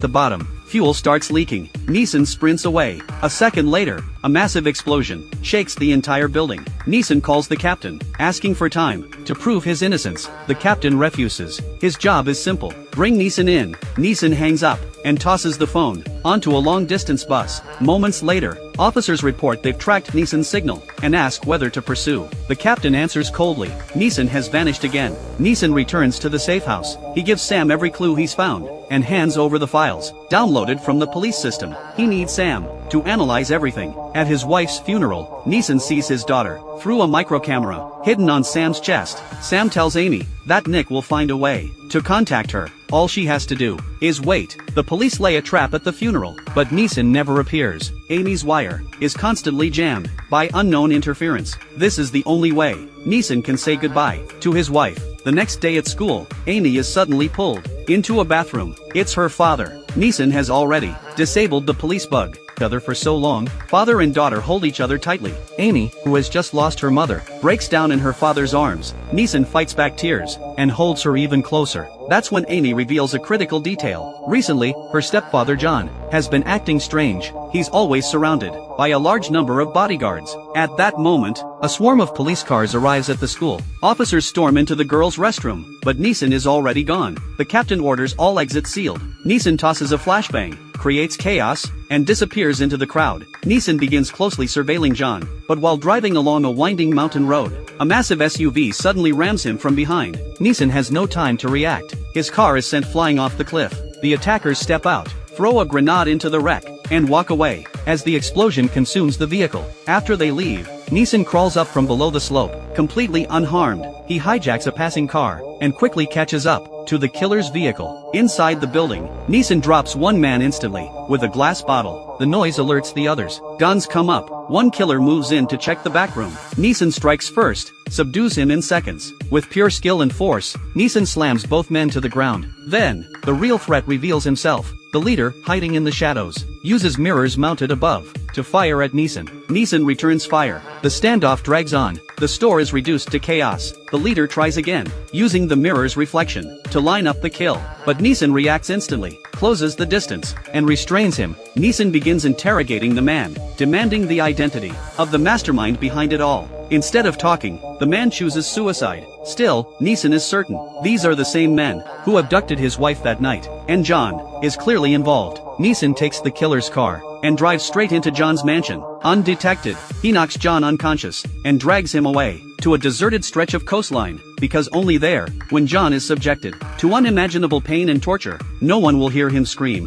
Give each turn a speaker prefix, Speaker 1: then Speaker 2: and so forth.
Speaker 1: the bottom, fuel starts leaking. Neeson sprints away. A second later, a massive explosion shakes the entire building. Neeson calls the captain, asking for time to prove his innocence. The captain refuses. His job is simple: bring Neeson in. Neeson hangs up and tosses the phone onto a long-distance bus. Moments later, officers report they've tracked Neeson's signal and ask whether to pursue. The captain answers coldly. Neeson has vanished again. Neeson returns to the safe house. He gives Sam every clue he's found and hands over the files downloaded from the police system. He needs Sam to analyze everything. At his wife's funeral, Neeson sees his daughter through a microcamera hidden on Sam's chest. Sam tells Amy that Nick will find a way to contact her. All she has to do is wait. The police lay a trap at the funeral, but Neeson never appears. Amy's wire is constantly jammed by unknown interference. This is the only way Neeson can say goodbye to his wife. The next day at school, Amy is suddenly pulled into a bathroom. It's her father. Neeson has already disabled the police bug. Other for so long, father and daughter hold each other tightly. Amy, who has just lost her mother, breaks down in her father's arms. Neeson fights back tears and holds her even closer. That's when Amy reveals a critical detail. Recently, her stepfather John has been acting strange. He's always surrounded by a large number of bodyguards. At that moment, a swarm of police cars arrives at the school. Officers storm into the girls' restroom, but Neeson is already gone. The captain orders all exits sealed. Neeson tosses a flashbang, creates chaos, and disappears into the crowd. Neeson begins closely surveilling John, but while driving along a winding mountain road, a massive SUV suddenly rams him from behind. Neeson has no time to react. His car is sent flying off the cliff. The attackers step out, throw a grenade into the wreck, and walk away, as the explosion consumes the vehicle. After they leave, Neeson crawls up from below the slope, completely unharmed. He hijacks a passing car, and quickly catches up to the killer's vehicle. Inside the building, Neeson drops one man instantly, with a glass bottle. The noise alerts the others. Guns come up. One killer moves in to check the back room. Neeson strikes first, subdues him in seconds. With pure skill and force, Neeson slams both men to the ground. Then, the real threat reveals himself. The leader, hiding in the shadows, uses mirrors mounted above to fire at Neeson. Neeson returns fire. The standoff drags on. The store is reduced to chaos. The leader tries again, using the mirror's reflection to line up the kill. But Neeson reacts instantly, closes the distance, and restrains him. Neeson begins interrogating the man, demanding the identity of the mastermind behind it all. Instead of talking, the man chooses suicide. Still, Neeson is certain these are the same men who abducted his wife that night, and John is clearly involved. Neeson takes the killer's car and drives straight into John's mansion. Undetected, he knocks John unconscious and drags him away to a deserted stretch of coastline, because only there, when John is subjected to unimaginable pain and torture, no one will hear him scream.